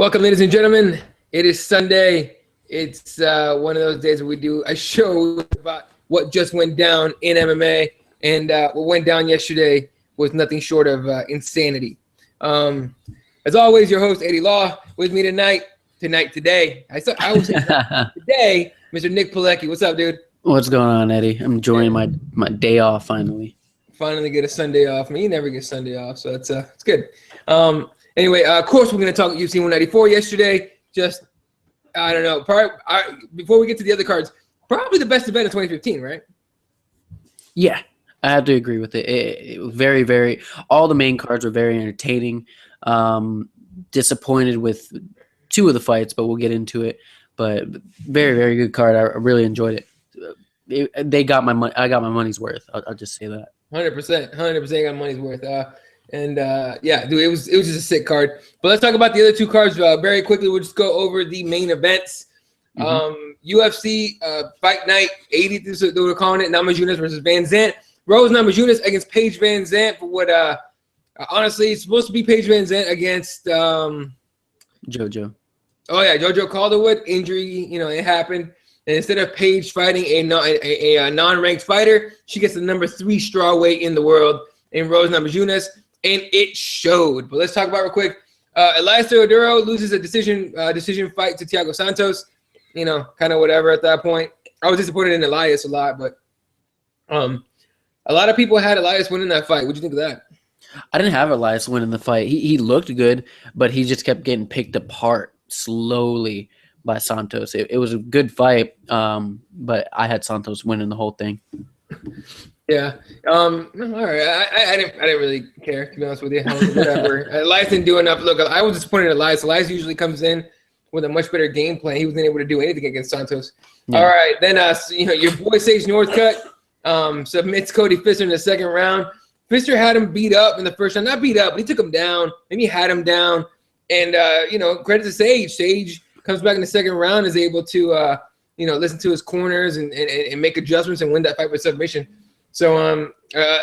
Welcome, ladies and gentlemen. It is Sunday. It's one of those days where we do a show about what just went down in MMA. And what went down yesterday was nothing short of insanity. As always, your host, Eddie Law, with me tonight, today, Mr. Nick Pilecki. What's up, dude? What's going on, Eddie? I'm enjoying my day off finally. Finally get a Sunday off. I mean, you never get Sunday off, so it's good. Anyway, of course, we're going to talk UFC 194 yesterday. Just, I don't know. Before we get to the other cards, probably the best event of 2015, right? Yeah, I have to agree with it. It was very, all the main cards were very entertaining. Disappointed with two of the fights, but we'll get into it. But very good card. I really enjoyed it. They got my money. I got my money's worth. I'll just say that. 100% got money's worth. Yeah, dude, it was just a sick card. But let's talk about the other two cards very quickly. We'll just go over the main events. UFC Fight Night 80, they were calling it, Namajunas versus Van Zandt. Rose Namajunas against Paige Van Zandt for what honestly it's supposed to be Paige Van Zandt against JoJo. Oh yeah, JoJo Calderwood. Injury, it happened. And instead of Paige fighting a non-ranked fighter, she gets the number 3 strawweight in the world in Rose Namajunas. And it showed. But let's talk about real quick. Elias Teodoro loses a decision fight to Thiago Santos. Kind of whatever at that point. I was disappointed in Elias a lot, but a lot of people had Elias winning that fight. What'd you think of that? I didn't have Elias winning the fight. He looked good, but he just kept getting picked apart slowly by Santos. It was a good fight, but I had Santos winning the whole thing. Yeah. All right. I didn't really care, to be honest with you. Whatever. Elias didn't do enough. Look, I was disappointed in Elias. Elias usually comes in with a much better game plan. He wasn't able to do anything against Santos. Yeah. All right. Then your boy Sage Northcutt submits Cody Pfister in the second round. Pfister had him beat up in the first round. Not beat up, but he took him down. Maybe he had him down. And credit to Sage. Sage comes back in the second round, is able to listen to his corners and make adjustments and win that fight with submission. So,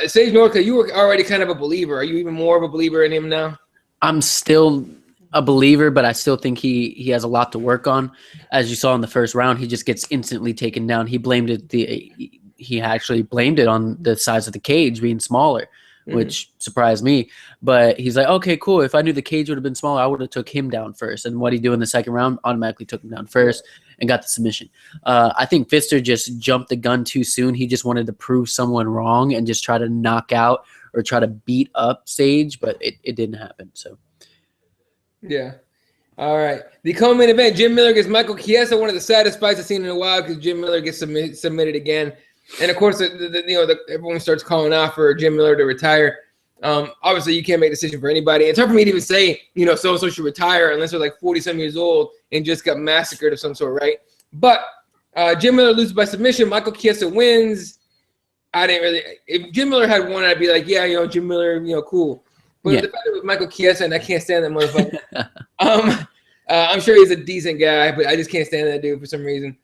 Sage Northcutt, you were already kind of a believer. Are you even more of a believer in him now? I'm still a believer, but I still think he has a lot to work on. As you saw in the first round, he just gets instantly taken down. He actually blamed it on the size of the cage being smaller, which surprised me. But he's like, okay, cool. If I knew the cage would have been smaller, I would have took him down first. And what he do in the second round automatically took him down first and got the submission. I think Pfister just jumped the gun too soon. He just wanted to prove someone wrong and just try to knock out or try to beat up Sage, but it didn't happen. So, yeah. All right. The co-main event, Jim Miller against Michael Chiesa, one of the saddest fights I've seen in a while because Jim Miller gets submitted again. And, of course, everyone starts calling out for Jim Miller to retire. Obviously, you can't make a decision for anybody. It's hard for me to even say, so-and-so should retire unless they're like 40-some years old and just got massacred of some sort, right? But Jim Miller loses by submission. Michael Chiesa wins. I didn't really – if Jim Miller had won, I'd be like, yeah, Jim Miller, cool. But the fact that it was Michael Chiesa, and I can't stand that motherfucker. I'm sure he's a decent guy, but I just can't stand that dude for some reason.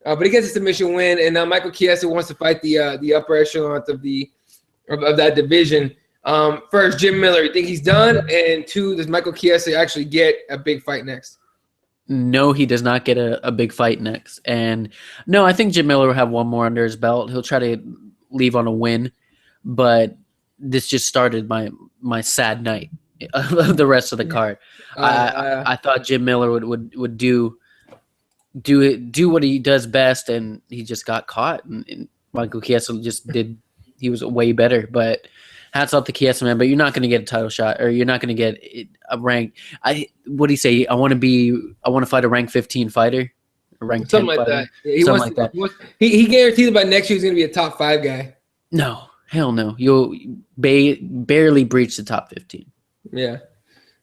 But he gets a submission win, and now Michael Chiesa wants to fight the upper echelon of that division. First, Jim Miller, you think he's done? And 2, does Michael Chiesa actually get a big fight next? No, he does not get a big fight next. And no, I think Jim Miller will have one more under his belt. He'll try to leave on a win, but this just started my sad night of the rest of the card. I thought Jim Miller would do what he does best, and he just got caught. And Michael Chiesa he was way better. But hats off to Chiesa, man. But you're not going to get a title shot, or you're not going to get a rank. What do you say? I want to fight a rank 15 fighter, a rank 10 something like fighter. That. Something like that. He guaranteed that by next year he's going to be a top 5 guy. No, hell no. You'll barely breach the top 15. Yeah.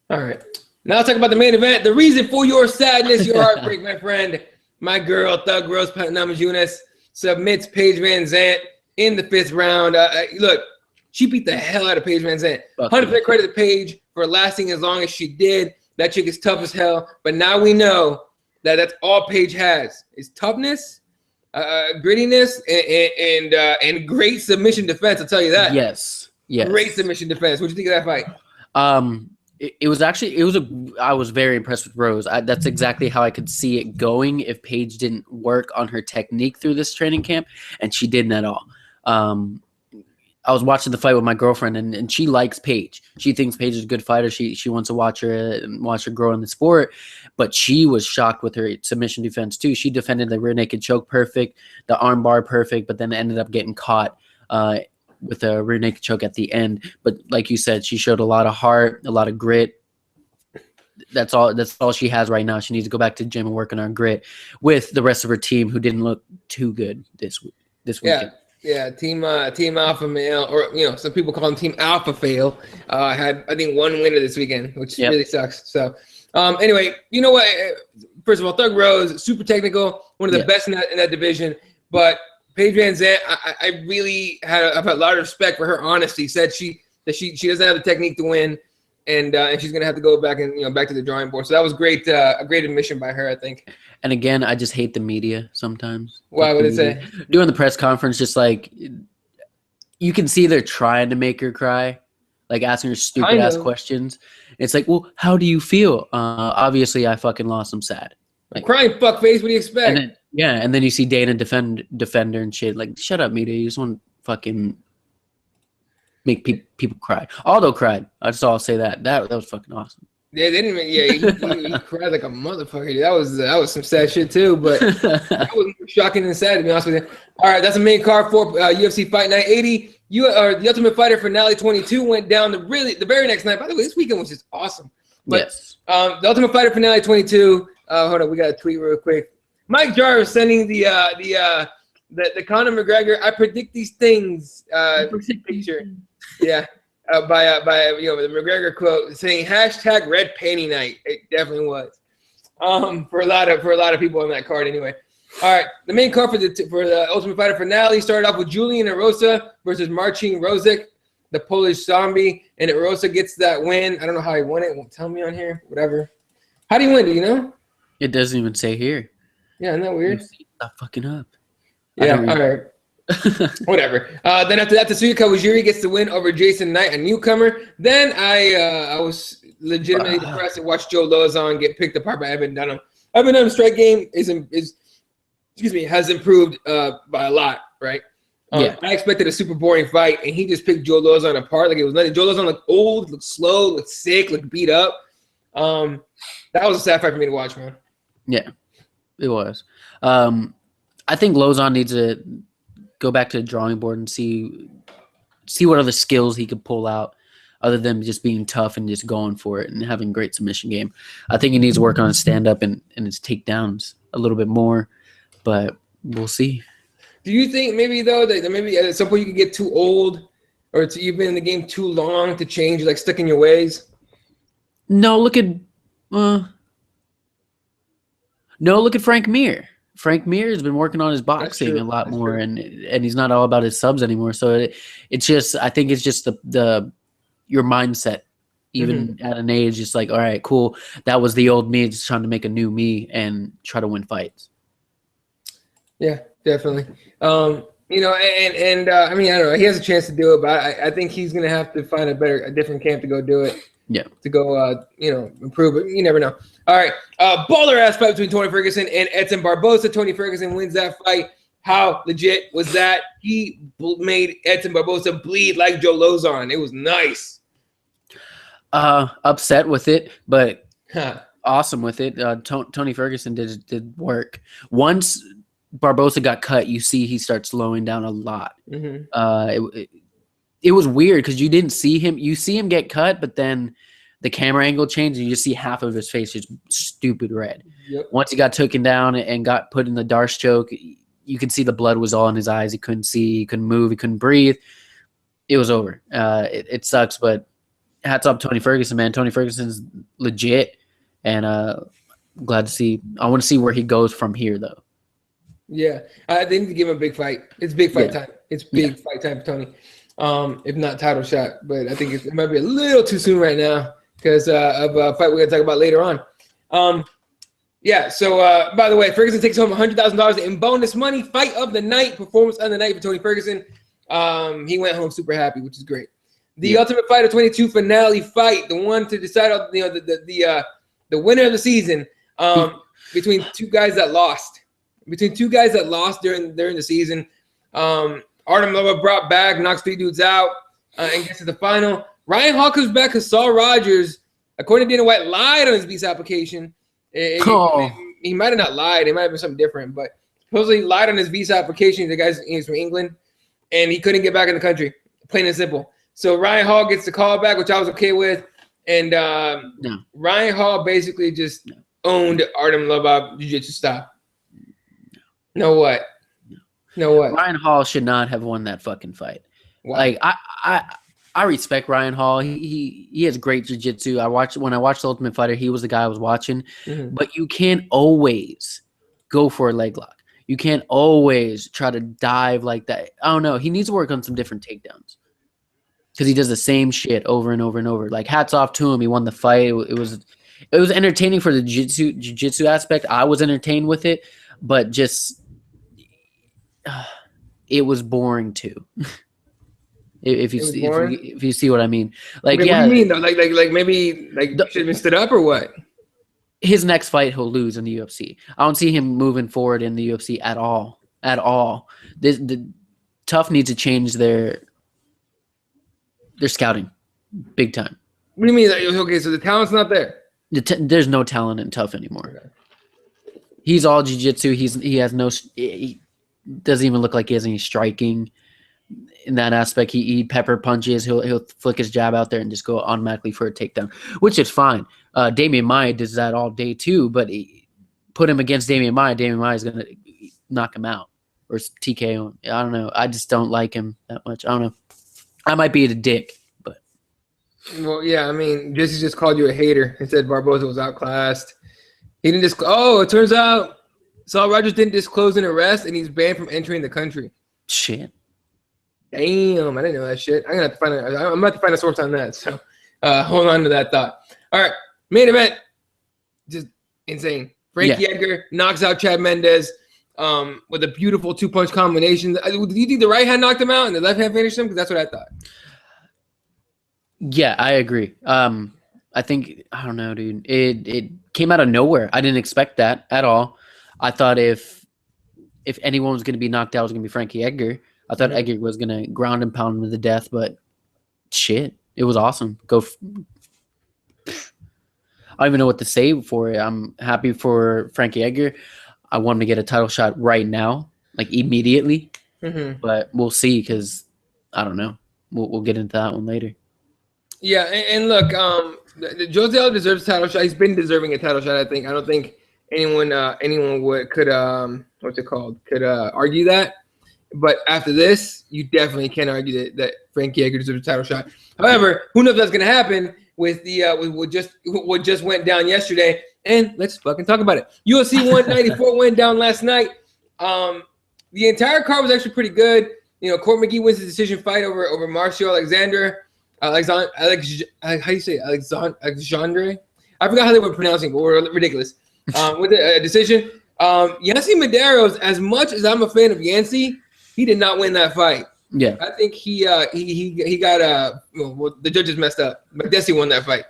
All right. Now let's talk about the main event. The reason for your sadness, your heartbreak, my friend. My girl, Thug Rose Namajunas, submits Paige Van Zandt in the 5th round. Look, she beat the hell out of Paige Van Zandt. 100% credit to Paige for lasting as long as she did. That chick is tough as hell. But now we know that that's all Paige has is toughness, grittiness, and great submission defense. I'll tell you that. Yes. Great submission defense. What do you think of that fight? It was I was very impressed with Rose. That's exactly how I could see it going if Paige didn't work on her technique through this training camp, and she didn't at all. I was watching the fight with my girlfriend, and she likes Paige. She thinks Paige is a good fighter. She wants to watch her grow in the sport, but she was shocked with her submission defense too. She defended the rear naked choke perfect, the arm bar perfect, but then ended up getting caught with a rear naked choke at the end. But like you said, she showed a lot of heart, a lot of grit. That's all she has right now. She needs to go back to the gym and work on her grit with the rest of her team, who didn't look too good this weekend. Yeah, team Alpha Male, or some people call them Team Alpha Fail, had I think one winner this weekend, which really sucks. So anyway, you know what? First of all, Thug Rose, super technical, one of the best in that division. But Paige Van Zandt, I've had a lot of respect for her honesty. Said she doesn't have the technique to win, and she's gonna have to go back and back to the drawing board. So that was great, a great admission by her, I think. And again, I just hate the media sometimes. Why would it say? During the press conference, just like you can see they're trying to make her cry, like asking her stupid ass questions. It's like, well, how do you feel? Obviously, I fucking lost. I'm sad. Like, crying fuckface. What do you expect? And then you see Dana defender and shit. Like, shut up, media. You just want to fucking make people cry. Aldo cried. That's all I'll say. That was fucking awesome. Yeah, they didn't. Yeah, he cried like a motherfucker. That was some sad shit too. But that was shocking and sad, to be honest with you. All right, that's the main card for UFC Fight Night 80. The Ultimate Fighter finale 22 went down the very next night. By the way, this weekend was just awesome. But yes. The Ultimate Fighter finale 22. Hold on, we got a tweet real quick. Mike Jarvis sending the Conor McGregor "I predict these things" picture. Yeah. By the McGregor quote saying hashtag Red Panty Night. It definitely was. For a lot of people on that card anyway. All right, the main card for the Ultimate Fighter finale started off with Julian Erosa versus Marcin Rozik, the Polish zombie, and Erosa gets that win. I don't know how he won it. It won't tell me on here. Whatever. How do you win? Do you know? It doesn't even say here. Yeah, isn't that weird? Stop fucking up. Yeah. All right. Whatever. Then after that, Tetsuya Kawajiri gets the win over Jason Knight, a newcomer. Then I was legitimately depressed to watch Joe Lozon get picked apart by Evan Dunham. Evan Dunham's strike game has improved by a lot, right? I expected a super boring fight, and he just picked Joe Lozon apart like it was nothing. Joe Lozon looked old, looked slow, looked sick, looked beat up. That was a sad fight for me to watch, man. Yeah, it was. I think Lozon needs to go back to the drawing board and see what other skills he could pull out other than just being tough and just going for it and having a great submission game. I think he needs to work on his stand-up and his takedowns a little bit more, but we'll see. Do you think maybe, though, that maybe at some point you could get too old or you've been in the game too long to change, like stuck in your ways? No, look at Frank Mir. Frank Mir has been working on his boxing a lot more, and he's not all about his subs anymore. So it's just, I think it's just your mindset, even at an age, just like, all right, cool. That was the old me, just trying to make a new me and try to win fights. Yeah, definitely. I mean, I don't know. He has a chance to do it, but I think he's gonna have to find a different camp to go do it. Yeah. To go, improve it. You never know. All right. Baller ass fight between Tony Ferguson and Edson Barboza. Tony Ferguson wins that fight. How legit was that? He made Edson Barboza bleed like Joe Lozon. It was nice. Upset with it, but awesome with it. Tony Ferguson did work. Once Barboza got cut, you see he starts slowing down a lot. It was weird because you didn't see him. You see him get cut, but then the camera angle changed and you just see half of his face just stupid red. Yep. Once he got taken down and got put in the Darce choke, you could see the blood was all in his eyes. He couldn't see, he couldn't move, he couldn't breathe. It was over. It sucks, but hats off to Tony Ferguson, man. Tony Ferguson's legit, and glad to see. I want to see where he goes from here, though. Yeah, they need to give him a big fight. It's big fight time. It's big fight time for Tony. If not title shot, but I think it might be a little too soon right now because of a fight we're going to talk about later on. So by the way, Ferguson takes home $100,000 in bonus money. Fight of the night, performance of the night for Tony Ferguson. He went home super happy, which is great. The Ultimate Fighter 22 finale fight, the one to decide, the winner of the season, between two guys that lost. During the season. Artem Lobov brought back, knocks 3 dudes out, and gets to the final. Ryan Hall comes back because Saul Rogers, according to Dana White, lied on his visa application. He might have not lied. It might have been something different, but supposedly lied on his visa application. He's from England, and he couldn't get back in the country, plain and simple. So Ryan Hall gets the call back, which I was okay with. And Ryan Hall basically just owned Artem Lobov Jiu-Jitsu style. No what? Ryan Hall should not have won that fucking fight. Wow. Like I respect Ryan Hall. He has great jiu-jitsu. When I watched The Ultimate Fighter, he was the guy I was watching. Mm-hmm. But you can't always go for a leg lock. You can't always try to dive like that. I don't know. He needs to work on some different takedowns. Because he does the same shit over and over and over. Like, hats off to him. He won the fight. It was entertaining for the jiu-jitsu aspect. I was entertained with it, but just it was boring too. if you see what I mean. Like, okay, what do you mean though? Like maybe should have been stood up or what? His next fight he'll lose in the UFC. I don't see him moving forward in the UFC at all. The Tough needs to change their scouting big time. What do you mean? Okay, so the talent's not there. There's no talent in Tough anymore. Okay. He's all jiu-jitsu. He doesn't even look like he has any striking in that aspect. He pepper punches. He'll flick his jab out there and just go automatically for a takedown, which is fine. Damian Maia does that all day too, but put him against Damian Maia is going to knock him out or TKO him. I don't know. I just don't like him that much. I don't know. I might be a dick, but. Well, yeah, I mean, Jesse just called you a hater and said Barboza was outclassed. He didn't it turns out Saul Rogers didn't disclose an arrest and he's banned from entering the country. Shit. Damn, I didn't know that shit. I'm going to have to find a source on that. So hold on to that thought. All right, main event. Just insane. Frankie Edgar knocks out Chad Mendes with a beautiful 2-punch combination. Do you think the right hand knocked him out and the left hand finished him? Because that's what I thought. Yeah, I agree. I think, I don't know, dude. It came out of nowhere. I didn't expect that at all. I thought if anyone was going to be knocked out, it was going to be Frankie Edgar. I thought Edgar was going to ground and pound him to death, but shit, it was awesome. I don't even know what to say for it. I'm happy for Frankie Edgar. I want him to get a title shot right now, like immediately. Mm-hmm. But we'll see because I don't know. We'll get into that one later. Yeah, and look, Jose Aldo deserves a title shot. He's been deserving a title shot, I think. I don't think anyone could argue that. But after this, you definitely can't argue that Frankie Edgar deserves a title shot. However, who knows what's going to happen with what just went down yesterday? And let's fucking talk about it. UFC 194 went down last night. The entire card was actually pretty good. You know, Court McGee wins the decision fight over Marcio Alexandre. How do you say Alexandre? I forgot how they were pronouncing, but we're ridiculous. With a decision. Yancy Medeiros, as much as I'm a fan of Yancy, he did not win that fight. Yeah, I think he got the judges messed up. McDessie won that fight.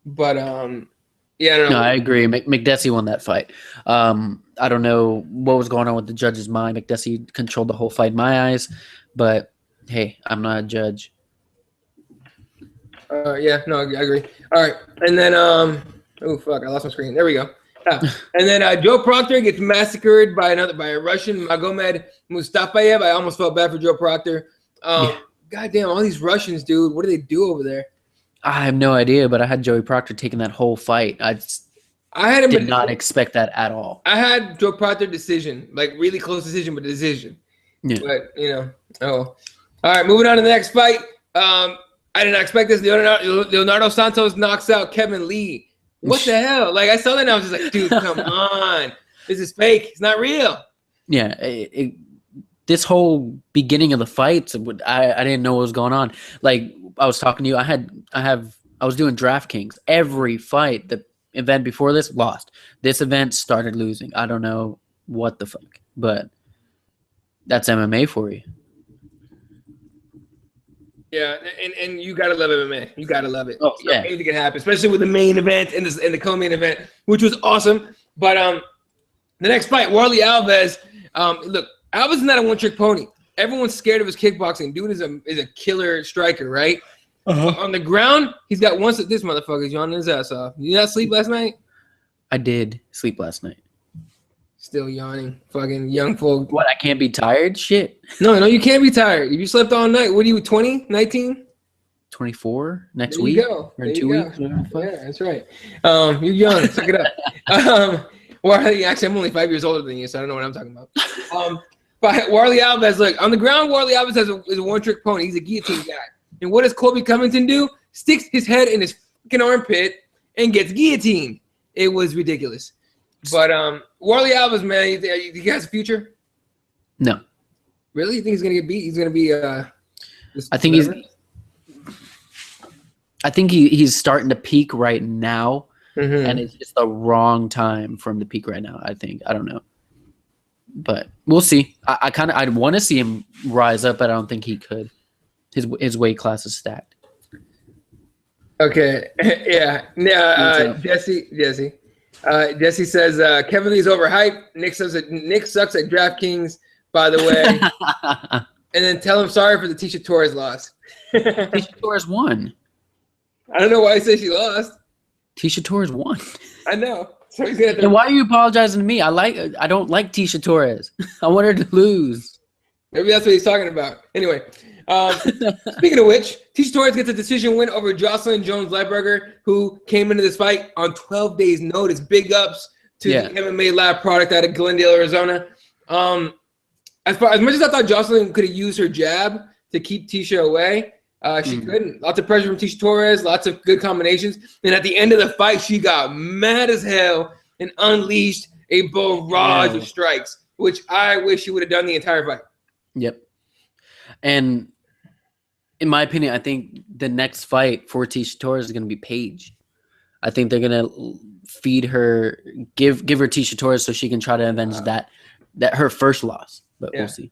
But yeah, I don't know. No, I agree. McDessie won that fight. I don't know what was going on with the judge's mind. McDessie controlled the whole fight in my eyes, but hey, I'm not a judge. Yeah, no, I agree. All right, and then oh fuck, I lost my screen. There we go. And then Joe Proctor gets massacred by a Russian, Magomed Mustafayev. I almost felt bad for Joe Proctor. Goddamn, all these Russians, dude. What do they do over there? I have no idea, but I had Joey Proctor taking that whole fight. I did not expect that at all. I had Joe Proctor decision, like really close decision, but decision. Yeah. But all right, moving on to the next fight. I did not expect this. Leonardo Santos knocks out Kevin Lee. What the hell? Like, I saw that and I was just like, dude, come on. This is fake. It's not real. Yeah. This whole beginning of the fights, I didn't know what was going on. Like, I was talking to you. I was doing DraftKings. Every fight, the event before this, lost. This event started losing. I don't know what the fuck. But that's MMA for you. Yeah, and you gotta love MMA. You gotta love it. Oh, So yeah. anything can happen, especially with the main event and the co-main event, which was awesome. But the next fight, Warley Alves. Look, Alves is not a one-trick pony. Everyone's scared of his kickboxing. Dude is a killer striker, right? But on the ground, he's got one. This motherfucker's yawning his ass off. You not sleep last night? I did sleep last night. Still yawning. Fucking young folk. What, I can't be tired? Shit. No, you can't be tired. If you slept all night, what are you, 20, 19? 24 next There week? you go. Or There in 2 you weeks? go. Yeah, that's right. You're young. Suck it up. Warley, actually, I'm only 5 years older than you, so I don't know what I'm talking about. But Warley Alves, look, on the ground, Warley Alves is a one-trick pony. He's a guillotine guy. And what does Colby Covington do? Sticks his head in his fucking armpit and gets guillotined. It was ridiculous. But Warley Alves, man, you think he has a future? No. Really? You think he's gonna get beat? He's gonna be I think he's starting to peak right now, and it's just the wrong time for him to peak right now. I think. I don't know, but we'll see. I'd want to see him rise up, but I don't think he could. His weight class is stacked. Okay. Yeah. Jesse says Kevin Lee's overhyped. Nick sucks at DraftKings, by the way. And then tell him sorry for the Tisha Torres loss. Tisha Torres won. I don't know why I say she lost. Tisha Torres won. I know. So he's gonna have to... And why are you apologizing to me? I don't like Tisha Torres. I want her to lose. Maybe that's what he's talking about. Anyway, speaking of which, Tisha Torres gets a decision win over Jocelyn Jones-Leberger, who came into this fight on 12 days' notice. Big ups to the MMA Lab product out of Glendale, Arizona. As much as I thought Jocelyn could have used her jab to keep Tisha away, she couldn't. Lots of pressure from Tisha Torres, lots of good combinations. And at the end of the fight, she got mad as hell and unleashed a barrage of strikes, which I wish she would have done the entire fight. Yep. And in my opinion, I think the next fight for Tisha Torres is going to be Paige. I think they're going to feed her, give her Tisha Torres so she can try to avenge that her first loss. But we'll see.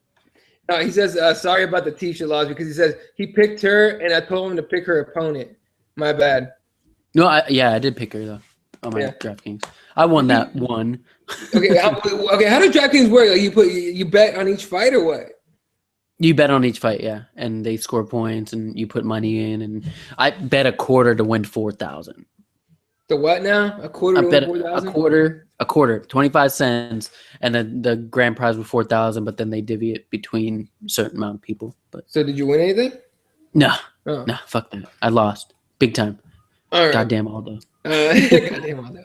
No, he says sorry about the Tisha loss because he says he picked her and I told him to pick her opponent. My bad. No, I did pick her though on my DraftKings. I won that one. Okay, how does DraftKings work? Like you bet on each fight or what? You bet on each fight, yeah, and they score points, and you put money in, and I bet a quarter to win 4,000. The what now? A quarter to win 4,000? A quarter, 25 cents, and then the grand prize was 4,000. But then they divvy it between a certain amount of people. But so did you win anything? No, fuck that. I lost big time. All right. Goddamn Aldo. Goddamn Aldo.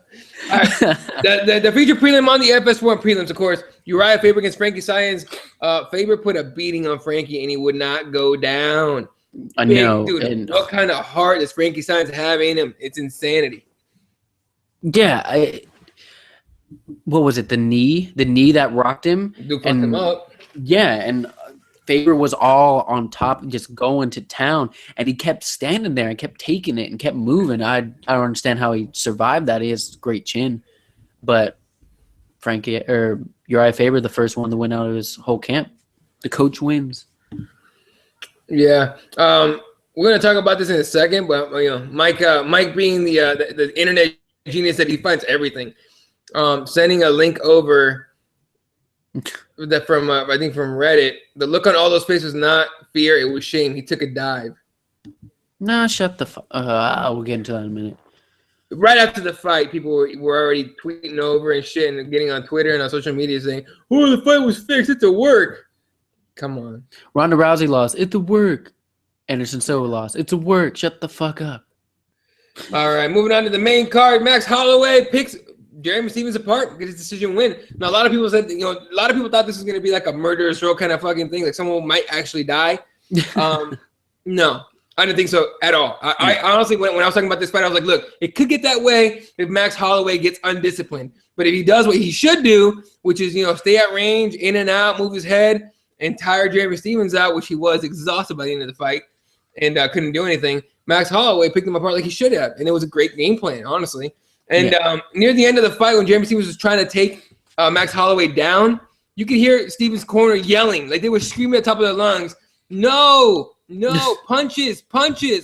All right. The feature prelim on the FS1 prelims, of course. Uriah Faber against Frankie Saenz. Faber put a beating on Frankie, and he would not go down. I know. Dude, and what kind of heart does Frankie Saenz have in him? It's insanity. Yeah, what was it? The knee that rocked him. Dude fucked him up. Yeah, and Faber was all on top, just going to town, and he kept standing there and kept taking it and kept moving. I don't understand how he survived that. He has great chin, but Uriah Faber, the first one to win out of his whole camp. The coach wins. Yeah, we're gonna talk about this in a second, but Mike being the internet genius that he finds everything. Sending a link over that from I think from Reddit. The look on all those faces was not fear; it was shame. He took a dive. Nah, shut the fuck. We'll get into that in a minute. Right after the fight, people were already tweeting over and shit and getting on Twitter and on social media saying, "Oh, the fight was fixed. It's a work." Come on. Ronda Rousey lost. It's a work. Anderson Silva lost. It's a work. Shut the fuck up. All right, moving on to the main card. Max Holloway picks Jeremy Stephens apart, get his decision win. Now, a lot of people said, a lot of people thought this was going to be like a murderous row kind of fucking thing, like someone might actually die. No, I didn't think so at all. I honestly, when I was talking about this fight, I was like, look, it could get that way if Max Holloway gets undisciplined. But if he does what he should do, which is, stay at range, in and out, move his head, and tire Jeremy Stephens out, which he was exhausted by the end of the fight and couldn't do anything, Max Holloway picked him apart like he should have. And it was a great game plan, honestly. And near the end of the fight, when Jeremy Stephens was trying to take Max Holloway down, you could hear Stephens' corner yelling. Like they were screaming at the top of their lungs, no, No, punches.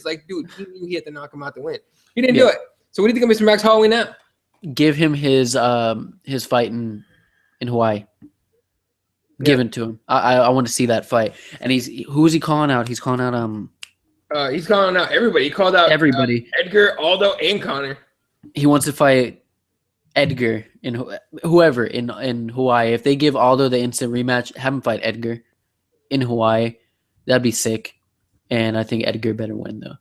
Like, dude, he knew he had to knock him out to win. He didn't do it. So what do you think of Mr. Max Holloway now? Give him his fight in Hawaii. Give it to him. I want to see that fight. And who is he calling out? He's calling out he's calling out everybody. He called out everybody. Edgar, Aldo, and Connor. He wants to fight Edgar in whoever in Hawaii. If they give Aldo the instant rematch, have him fight Edgar in Hawaii. That'd be sick. And I think Edgar better win though.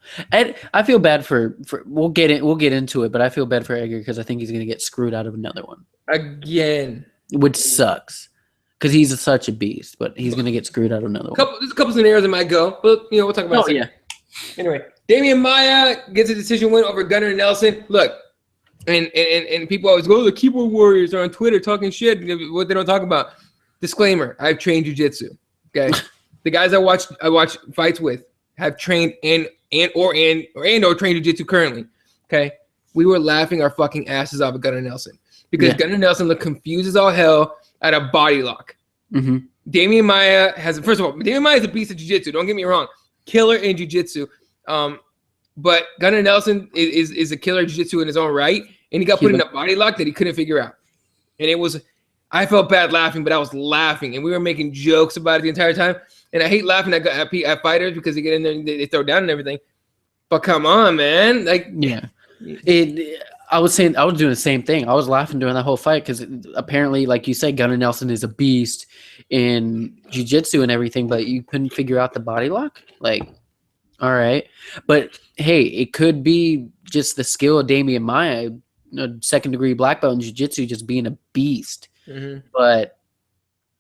I feel bad for we'll get into it, but I feel bad for Edgar because I think he's gonna get screwed out of another one again, which sucks because he's such a beast. But he's gonna get screwed out of another one. There's a couple scenarios that might go, but we'll talk about it. Yeah. Anyway, Damian Maia gets a decision win over Gunnar Nelson. Look, and people always go, the keyboard warriors are on Twitter talking shit. What they don't talk about. Disclaimer: I've trained jiu-jitsu. Okay, the guys I watch fights with have trained or trained jiu-jitsu currently. Okay, we were laughing our fucking asses off at Gunnar Nelson because Gunnar Nelson looked confused as all hell at a body lock. Mm-hmm. Damian Maia first of all, Damian Maia is a beast of jiu-jitsu. Don't get me wrong, killer in jiu-jitsu. But Gunnar Nelson is a killer jiu-jitsu in his own right, and he got put in a body lock that he couldn't figure out. And I felt bad laughing, but I was laughing, and we were making jokes about it the entire time. And I hate laughing at fighters because they get in there and they throw down and everything. But come on, man. Like, yeah. I was doing the same thing. I was laughing during that whole fight because apparently, like you said, Gunnar Nelson is a beast in jiu-jitsu and everything, but you couldn't figure out the body lock? Like, all right. But, hey, it could be just the skill of Damian Maia, second-degree black belt in jiu-jitsu, just being a beast. Mm-hmm. But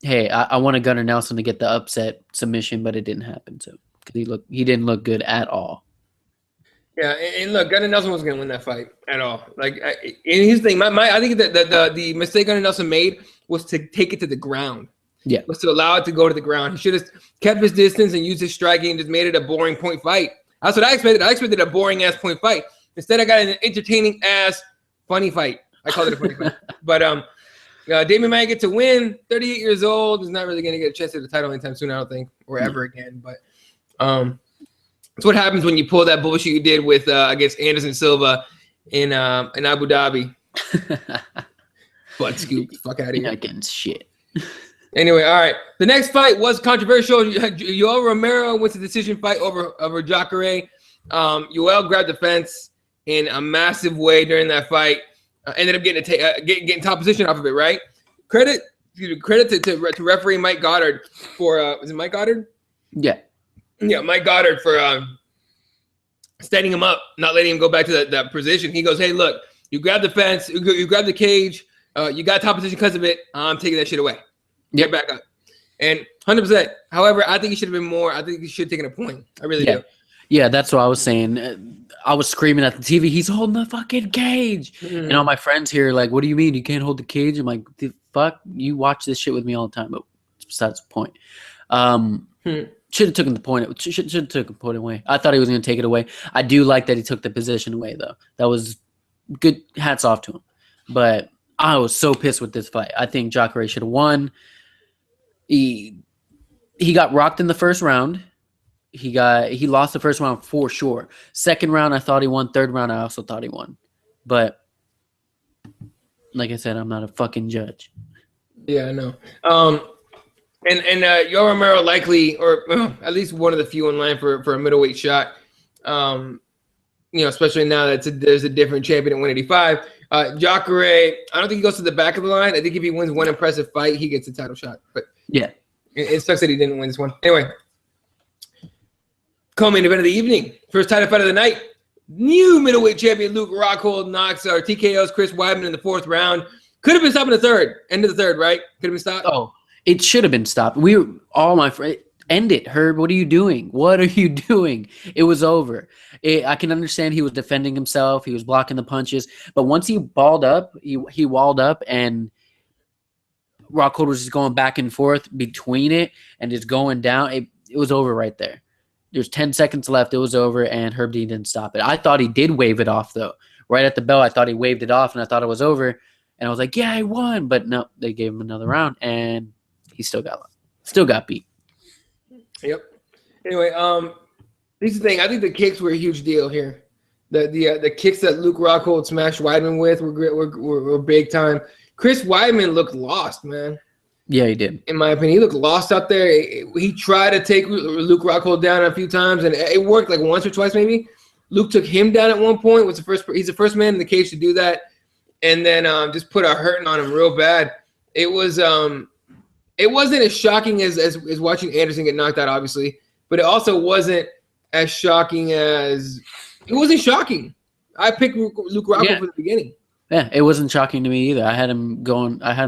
hey, I wanted Gunnar Nelson to get the upset submission, but it didn't happen. So because he didn't look good at all. Yeah, and look, Gunnar Nelson wasn't going to win that fight at all. Like, and his thing, I think that the mistake Gunnar Nelson made was to take it to the ground. Yeah, was to allow it to go to the ground. He should have kept his distance and used his striking and just made it a boring point fight. That's what I expected. I expected a boring ass point fight. Instead, I got an entertaining ass funny fight. I called it a funny fight, but Damian Maia gets to win. 38 years old. He's not really going to get a chance at the title anytime soon, I don't think, or ever again. But that's what happens when you pull that bullshit you did with against Anderson Silva in Abu Dhabi. Butt scoop, fuck out of here. You're not getting shit. Anyway, all right. The next fight was controversial. Yoel Romero wins the decision fight over Jacare. Yoel grabbed the fence in a massive way during that fight. Ended up getting top position off of it, right? Credit to referee Mike Goddard for is it Mike Goddard? Yeah, Mike Goddard for standing him up, not letting him go back to that position. He goes, "Hey, look, you grabbed the fence, you grabbed the cage, you got top position because of it. I'm taking that shit away. Get back up." And 100%. However, I think he should have been more. I think he should have taken a point. I really do. Yeah, that's what I was saying. I was screaming at the TV, he's holding the fucking cage. Mm-hmm. And all my friends here are like, what do you mean you can't hold the cage? I'm like, the fuck? You watch this shit with me all the time, but that's the point. Should have taken the point. Should have taken the point away. I thought he was going to take it away. I do like that he took the position away, though. That was good. Hats off to him. But I was so pissed with this fight. I think Jacare should have won. He got rocked in the first round. He lost the first round for sure. Second round, I thought he won. Third round, I also thought he won. But like I said, I'm not a fucking judge. Yeah, I know. And Yoel Romero likely, or at least one of the few in line for a middleweight shot. Especially now that there's a different champion at 185. Jacare, I don't think he goes to the back of the line. I think if he wins one impressive fight, he gets a title shot. But yeah, it sucks that he didn't win this one. Anyway. Co-main event of the evening. First title fight of the night. New middleweight champion Luke Rockhold knocks TKO's Chris Weidman in the fourth round. Could have been stopped in the third. End of the third, right? Could have been stopped. Oh, it should have been stopped. All my friends. End it, Herb. What are you doing? What are you doing? It was over. I can understand he was defending himself. He was blocking the punches. But once he balled up, he walled up, and Rockhold was just going back and forth between it and just going down. It was over right there. There's 10 seconds left. It was over, and Herb Dean didn't stop it. I thought he did wave it off, though. Right at the bell, I thought he waved it off, and I thought it was over. And I was like, yeah, I won. But no, they gave him another round, and he still got beat. Yep. Anyway, Here's the thing. I think the kicks were a huge deal here. The kicks that Luke Rockhold smashed Weidman with were big time. Chris Weidman looked lost, man. Yeah, he did. In my opinion, he looked lost out there. He tried to take Luke Rockhold down a few times, and it worked like once or twice maybe. Luke took him down at one point. He's the first man in the cage to do that, and then just put a hurting on him real bad. It wasn't as shocking as watching Anderson get knocked out, obviously, but it also wasn't as shocking as it wasn't shocking. I picked Luke Rockhold from the beginning. Yeah, it wasn't shocking to me either. I had him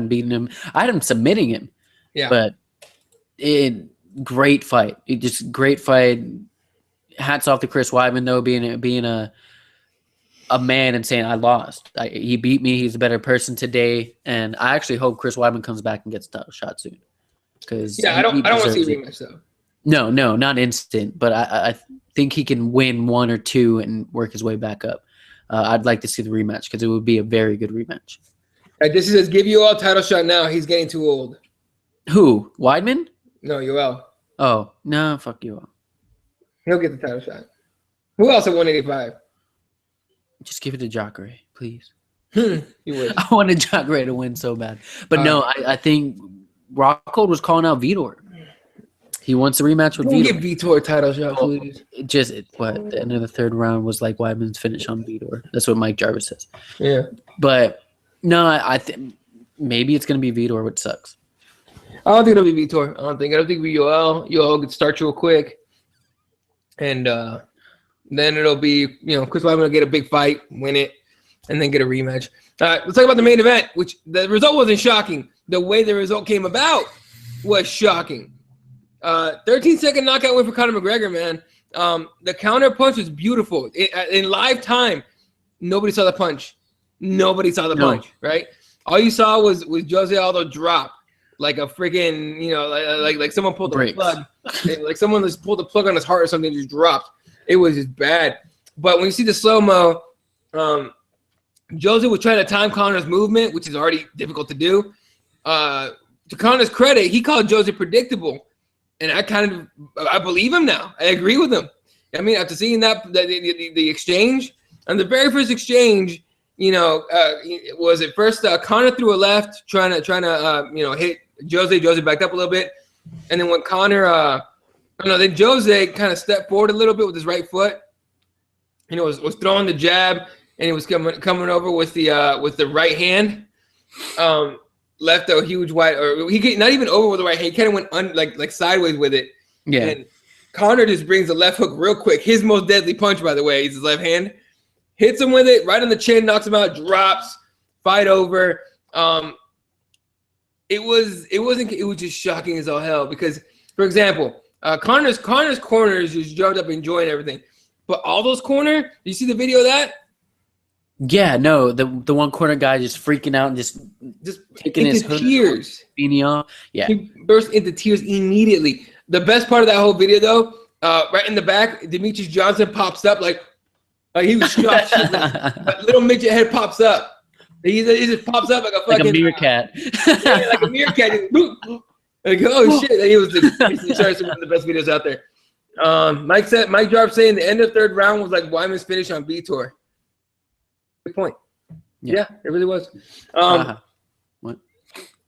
beating him. I had him submitting him. Yeah. But great fight. Great fight. Hats off to Chris Weidman though, being a man and saying I lost. He beat me. He's a better person today, and I actually hope Chris Weidman comes back and gets a title shot soon. Because I don't want to see a rematch though. No, not instant. But I think he can win one or two and work his way back up. I'd like to see the rematch because it would be a very good rematch. This says, give you all title shot now. He's getting too old. Who? Weidman? No, Yoel. Oh, no, fuck Yoel. He'll get the title shot. Who else at 185? Just give it to Jacare, please. You would. I wanted Jacare to win so bad. But no, I think Rockhold was calling out Vitor. He wants a rematch with Vitor. Give Vitor a title shot, please. The end of the third round was like Weidman's finish on Vitor. That's what Mike Jarvis says. Yeah. But no, I think maybe it's going to be Vitor, which sucks. I don't think it'll be Vitor. I don't think it'll be Yoel. Yoel could start real quick. And then it'll be, Chris Weidman will get a big fight, win it, and then get a rematch. Let's talk about the main event, which the result wasn't shocking. The way the result came about was shocking. 13-second knockout win for Conor McGregor, man. The counter punch was beautiful. In live time, nobody saw the punch. Nobody saw the punch, right? All you saw was Jose Aldo drop like a freaking, like someone pulled the plug. Like someone just pulled the plug on his heart or something, just dropped. It was just bad. But when you see the slow-mo, Jose was trying to time Conor's movement, which is already difficult to do. To Conor's credit, he called Jose predictable. And I believe him now. I agree with him. I mean, after seeing the exchange, and the very first exchange, was at first Conor threw a left, trying to hit Jose. Jose backed up a little bit, and then when then Jose kind of stepped forward a little bit with his right foot. Was throwing the jab, and he was coming over with the right hand. Left a huge not even over with the right hand. He kind of went like sideways with it. Yeah. And Conor just brings the left hook real quick. His most deadly punch, by the way, is his left hand. Hits him with it right on the chin, knocks him out, drops, fight over. It was just shocking as all hell because, for example, Conor's corners just jumped up enjoying everything, but all those corner, you see the video of that? Yeah, no, the one corner guy just freaking out and just taking his tears. Beanie off. Yeah, he burst into tears immediately. The best part of that whole video, though, right in the back, Demetrius Johnson pops up like he was shocked. Like, little midget head pops up. He just pops up like a fucking meerkat. Like a meerkat. Like, oh shit! He was one of the best videos out there. Mike Jarb saying the end of third round was like Weidman's finish on Vitor. Good point. Yeah, it really was. What?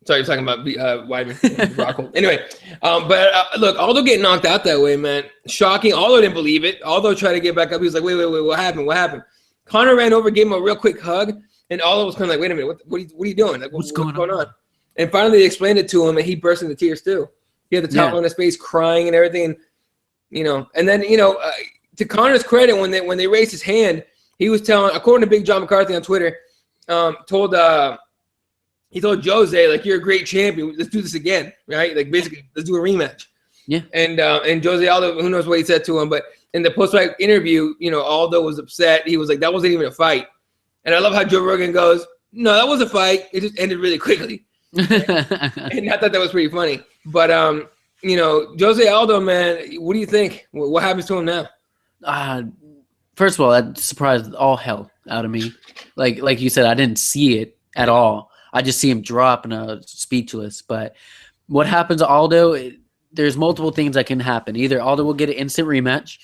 Sorry, you're talking about Weidman. Anyway, but look, Aldo getting knocked out that way, man. Shocking. Aldo didn't believe it. Aldo tried to get back up. He was like, wait, what happened? What happened? Conor ran over, gave him a real quick hug, and Aldo was kind of like, wait a minute, what are you doing? Like, what's going on? And finally, they explained it to him, and he burst into tears too. He had the towel on his face, crying and everything. And then to Conor's credit, when they raised his hand, he was telling, according to Big John McCarthy on Twitter, he told Jose, like, you're a great champion. Let's do this again, right? Like, basically, let's do a rematch. Yeah. And Jose Aldo, who knows what he said to him, but in the post-fight interview, Aldo was upset. He was like, that wasn't even a fight. And I love how Joe Rogan goes, no, that was a fight. It just ended really quickly. And I thought that was pretty funny. But, Jose Aldo, man, what do you think? What happens to him now? First of all, that surprised all hell out of me. Like you said, I didn't see it at all. I just see him drop and I was speechless. But what happens to Aldo, there's multiple things that can happen. Either Aldo will get an instant rematch,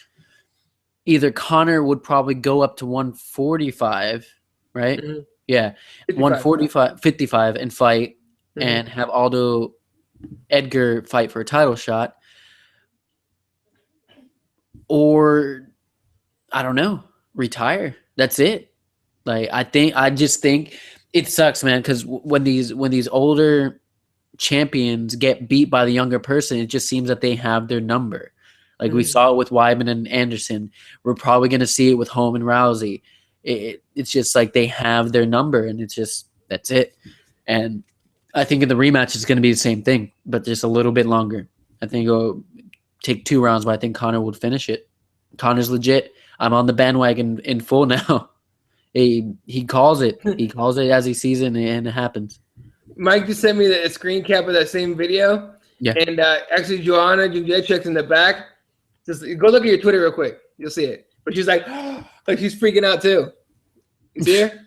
either Connor would probably go up to 145, right? Mm-hmm. Yeah, 145, 55 and fight, and have Edgar fight for a title shot, or I don't know, retire. That's it. Like I just think it sucks, man, because when these older champions get beat by the younger person, it just seems that they have their number. Like we saw it with Weidman and Anderson. We're probably going to see it with Holm and Rousey. It's just like they have their number, and it's just that's it. And I think in the rematch it's going to be the same thing, but just a little bit longer. I think it'll take 2 rounds, but I think Connor would finish it. Connor's legit. I'm on the bandwagon in full now. He calls it. He calls it as he sees it, and it happens. Mike just sent me a screen cap of that same video. Yeah. And actually, Joanna Jędrzejczyk's in the back. Just go look at your Twitter real quick. You'll see it. But she's like she's freaking out too. You see her?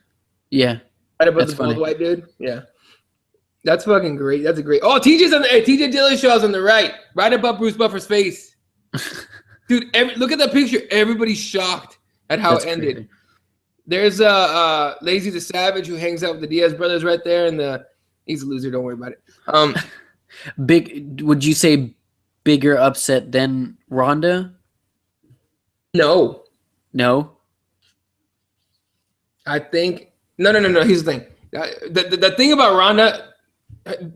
Yeah. Right above the bald white dude. Yeah. That's fucking great. That's a great. Oh, TJ's on the TJ Dillashaw's on the right above Bruce Buffer's face. Dude, look at that picture. Everybody's shocked at how it ended. Crazy. There's Lazy the Savage who hangs out with the Diaz brothers right there, and he's a loser. Don't worry about it. Would you say bigger upset than Ronda? No. I think no. Here's the thing. The thing about Ronda,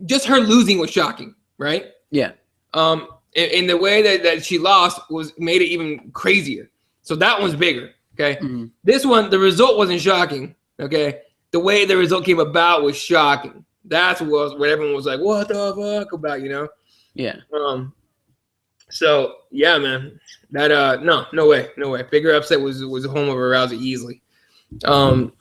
just her losing was shocking, right? Yeah. In the way that she lost made it even crazier. So that one's bigger. Okay. Mm-hmm. This one, the result wasn't shocking. Okay. The way the result came about was shocking. That's what everyone was like, what the fuck about, Yeah. So yeah, man. That no way. Bigger upset was Holm over Rousey easily. Now,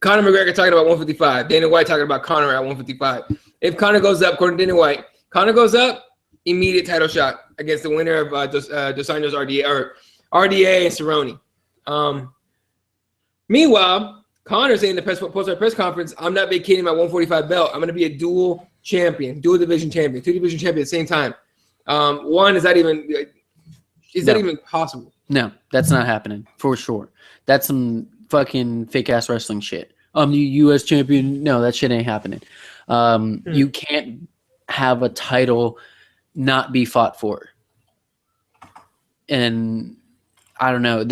Conor McGregor talking about 155. Dana White talking about Conor at 155. If Conor goes up, according to Dana White, Conor goes up, immediate title shot against the winner of Dos Anjos RDA and Cerrone. Meanwhile, Conor saying in the post-press conference, I'm not vacating my 145 belt. I'm going to be a dual division champion, 2 division champion at the same time. One, is that even possible? No, that's not happening for sure. That's some fucking fake ass wrestling shit. I'm the U.S. champion. No, that shit ain't happening. You can't have a title not be fought for. And I don't know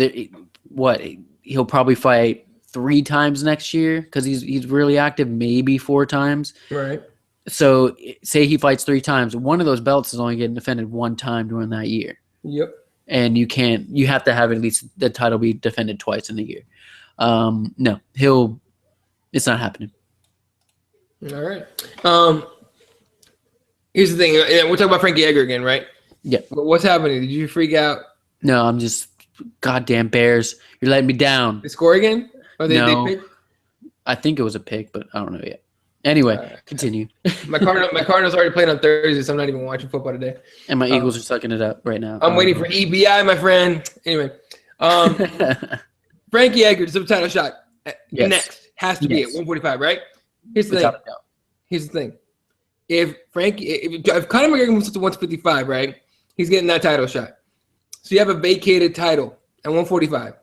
he'll probably fight 3 times next year because he's really active, maybe 4 times. Right. So say he fights 3 times. One of those belts is only getting defended 1 time during that year. Yep. And you have to have at least the title be defended twice in a year. No, it's not happening. All right. Here's the thing. We're talking about Frankie Edgar again, right? Yeah. What's happening? Did you freak out? No, I'm just goddamn Bears. You're letting me down. They score again? Or they pick? I think it was a pick, but I don't know yet. Anyway, continue. My Cardinals already played on Thursday, so I'm not even watching football today. And my Eagles are sucking it up right now. I'm waiting for EBI, my friend. Anyway, Frankie Edgar, subtitle shot. Yes. Next has to be at 145, right? Here's the thing. If Conor McGregor moves up to 155, right, he's getting that title shot. So you have a vacated title at 145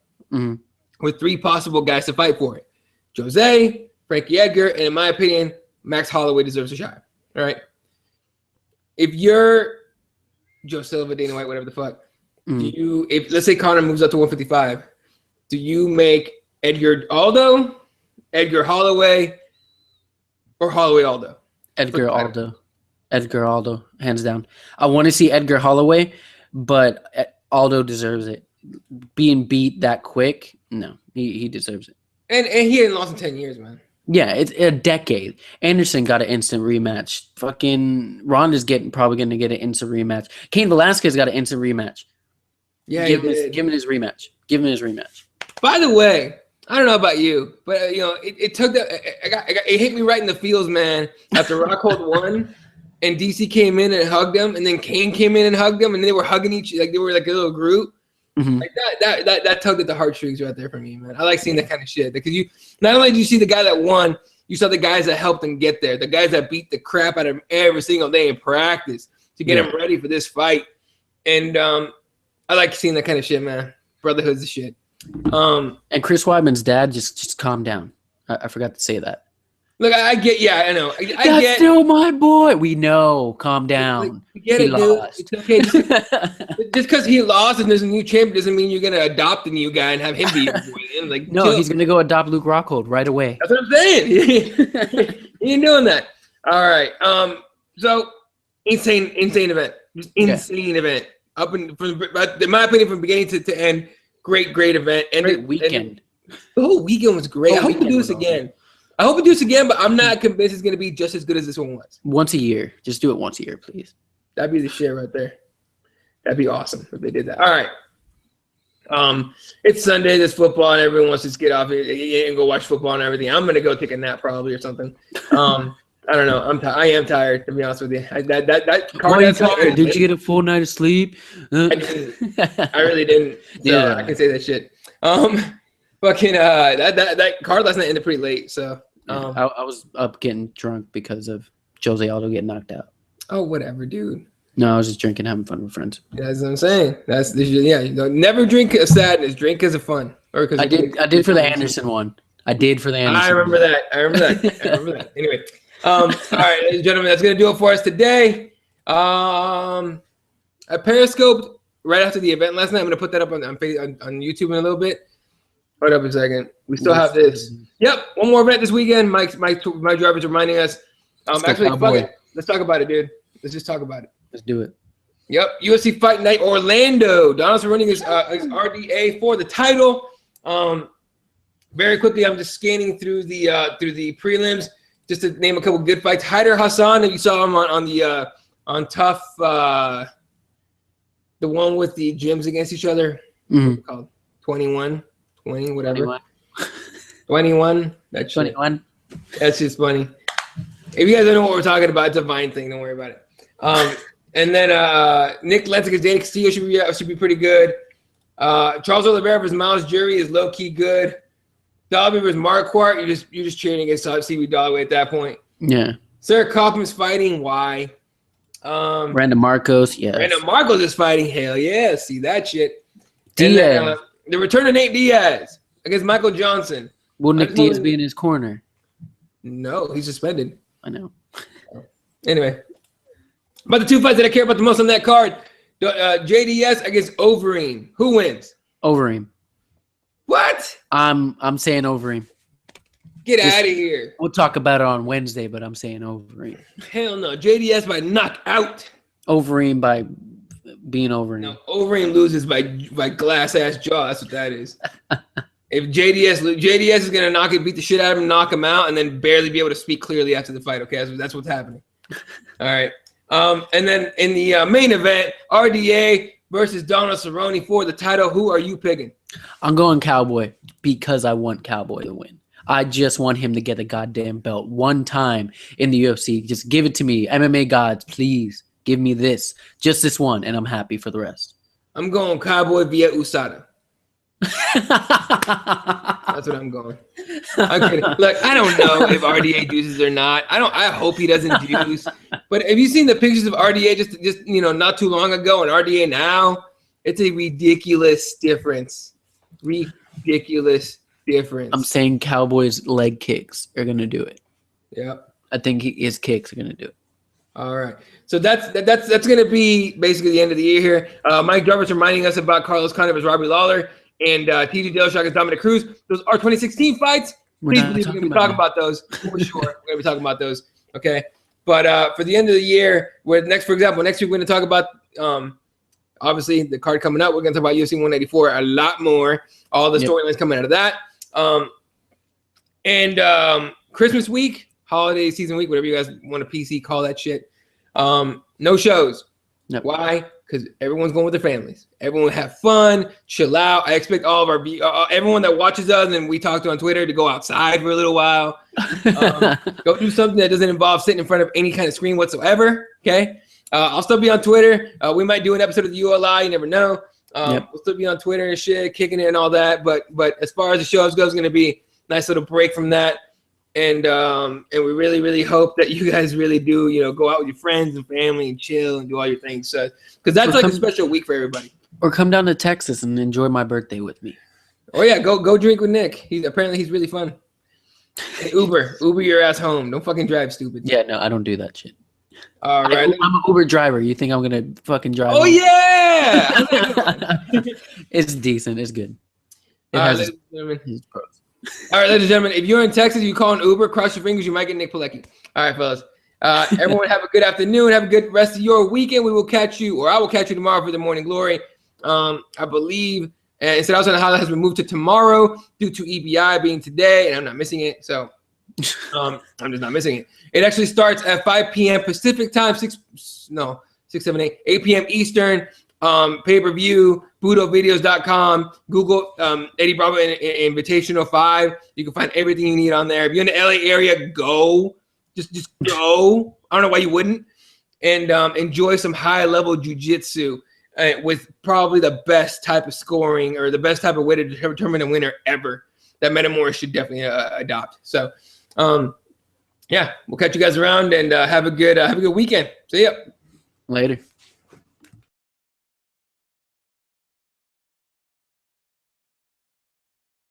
with 3 possible guys to fight for it. Jose, Frankie Edgar, and in my opinion, Max Holloway deserves a shot. All right. If you're Joe Silva, Dana White, whatever the fuck, if let's say Conor moves up to 155, do you make Edgar Aldo, Edgar Holloway, or Holloway Aldo? Edgar Aldo, hands down. I want to see Edgar Holloway, but Aldo deserves it. Being beat that quick, no, he deserves it. And he hadn't lost in 10 years, man. Yeah, it's a decade. Anderson got an instant rematch. Fucking Ronda's probably going to get an instant rematch. Cain Velasquez got an instant rematch. Yeah, give him his rematch. By the way, I don't know about you, but it took that. It hit me right in the feels, man. After Rockhold won, and DC came in and hugged him, and then Cain came in and hugged him, and they were hugging they were like a little group. Mm-hmm. Like that tugged at the heartstrings right there for me, man. I like seeing that kind of shit because you not only do you see the guy that won, you saw the guys that helped him get there, the guys that beat the crap out of him every single day in practice to get him ready for this fight. And I like seeing that kind of shit, man. Brotherhood's the shit. And Chris Weidman's dad, just calm down. I forgot to say that. Look, I get, yeah, I know. I That's get, still my boy. We know. Calm down. like, I get He it, lost. dude. It's okay. Just because he lost and there's a new champ doesn't mean you're gonna adopt a new guy and have him be your boy. And, like, No, chill. he's gonna go adopt Luke Rockhold right away. That's what I'm saying. He ain't doing that. All right. So insane event. Just insane event. Up in my opinion, from beginning to end, great event. Great weekend. The whole weekend was great. I hope we do this again. But I'm not convinced it's gonna be just as good as this one was. Once a year. Just do it once a year, please. That'd be the shit right there. That'd be awesome if they did that. All right. It's Sunday. There's football, and everyone wants to just get off it and go watch football and everything. I'm gonna go take a nap probably or something. I don't know. I am tired, to be honest with you. That Why are you tired? Did you get a full night of sleep? I didn't. I really didn't. So yeah. I can say that shit. Fucking that card last night ended pretty late. So I was up getting drunk because of Jose Aldo getting knocked out. Oh, whatever, dude. No, I was just drinking, having fun with friends. Yeah, that's what I'm saying. Never drink a sadness. Drink because of fun. Or because I did for the Anderson one. I remember that. Anyway. All right, ladies and gentlemen, that's gonna do it for us today. I periscoped right after the event last night. I'm gonna put that up on YouTube in a little bit. Hold up a second. We still have this. Yep, one more event this weekend. My driver's reminding us. Actually, fuck it. Let's talk about it, dude. Let's just talk about it. Let's do it. Yep, UFC Fight Night Orlando. Donaldson running his RDA for the title. Very quickly, I'm just scanning through the prelims. Just to name a couple good fights, Haider Hassan, you saw him on Tough, the one with the gyms against each other. What's it called? 21, 20, whatever. 21. That shit. 21. That's just funny. If you guys don't know what we're talking about, it's a Vine thing. Don't worry about it. And then Nick Lenz against Danny Castillo should be pretty good. Charles Oliveira versus Miles Jury is low key good. Dalby versus Marquardt, you're just cheering against CB Dogway at that point. Yeah. Sarah Kaufman's fighting. Why? Brandon Marcos, yes. Brandon Marcos is fighting. Hell yeah. See that shit. Diaz. Then, the return of Nate Diaz against Michael Johnson. Will Nick Diaz be in his corner? No, he's suspended. I know. Anyway. But the two fights that I care about the most on that card, JDS against Overeem. Who wins? Overeem. What? I'm saying Overeem. Get out of here. We'll talk about it on Wednesday, but I'm saying Overeem. Hell no. JDS by knockout. Overeem by being Overeem. No, Overeem loses by glass ass jaw. That's what that is. If JDS is gonna beat the shit out of him, knock him out, and then barely be able to speak clearly after the fight. Okay, that's what's happening. All right. And then in the main event, RDA versus Donald Cerrone for the title. Who are you picking? I'm going Cowboy because I want Cowboy to win. I just want him to get a goddamn belt one time in the UFC. Just give it to me. MMA gods, please give me this. Just this one, and I'm happy for the rest. I'm going Cowboy via USADA. That's what I'm going. I'm kidding. Look, I don't know if RDA juices or not. I hope he doesn't juice. But have you seen the pictures of RDA just not too long ago and RDA now? It's a ridiculous difference. Ridiculous difference. I'm saying Cowboys' leg kicks are gonna do it. Yeah. I think his kicks are gonna do it. All right. So that's gonna be basically the end of the year here. Mike Jarvis reminding us about Carlos Condit versus Robbie Lawler and TJ Dillashaw against Dominic Cruz. Those are 2016 fights. Please believe we're gonna be talking about those for sure. We're gonna be talking about those. Okay. But for the end of the year, for example, next week we're gonna talk about obviously the card coming up. We're gonna talk about UFC 184 a lot more. All the storylines coming out of that. And Christmas week, holiday season week, whatever you guys want to PC call that shit. No shows. Yep. Why? Because everyone's going with their families. Everyone have fun, chill out. I expect all of our everyone that watches us and we talk to on Twitter to go outside for a little while. Go do something that doesn't involve sitting in front of any kind of screen whatsoever. Okay. I'll still be on Twitter. We might do an episode of the ULI. You never know. We'll still be on Twitter and shit, kicking it and all that. But as far as the shows goes, it's going to be a nice little break from that. And we really, really hope that you guys really do, go out with your friends and family and chill and do all your things. Because that's like a special week for everybody. Or come down to Texas and enjoy my birthday with me. Oh yeah, go drink with Nick. He's really fun. And Uber your ass home. Don't fucking drive, stupid. Yeah, no, I don't do that shit. All right, I'm an Uber driver. You think I'm gonna fucking drive? Oh yeah, it's decent. It's good. It all right, has ladies and gentlemen. his pros. All right, ladies and gentlemen. If you're in Texas, you call an Uber. Cross your fingers. You might get Nick Pilecki. All right, fellas. Everyone have a good afternoon. Have a good rest of your weekend. We will catch you, or I will catch you tomorrow for the Morning Glory. I believe. And instead, also the highlight has been moved to tomorrow due to EBI being today, and I'm not missing it. So I'm just not missing it. It actually starts at 5 p.m. Pacific time, 8 p.m. Eastern. Pay-per-view, BudoVideos.com, Google Eddie Bravo Invitational 5. You can find everything you need on there. If you're in the LA area, go. Just go. I don't know why you wouldn't. And enjoy some high-level jiu-jitsu with probably the best type of scoring or the best type of way to determine a winner ever that Metamora should definitely adopt. So, yeah, we'll catch you guys around and have a good weekend. See ya. Later.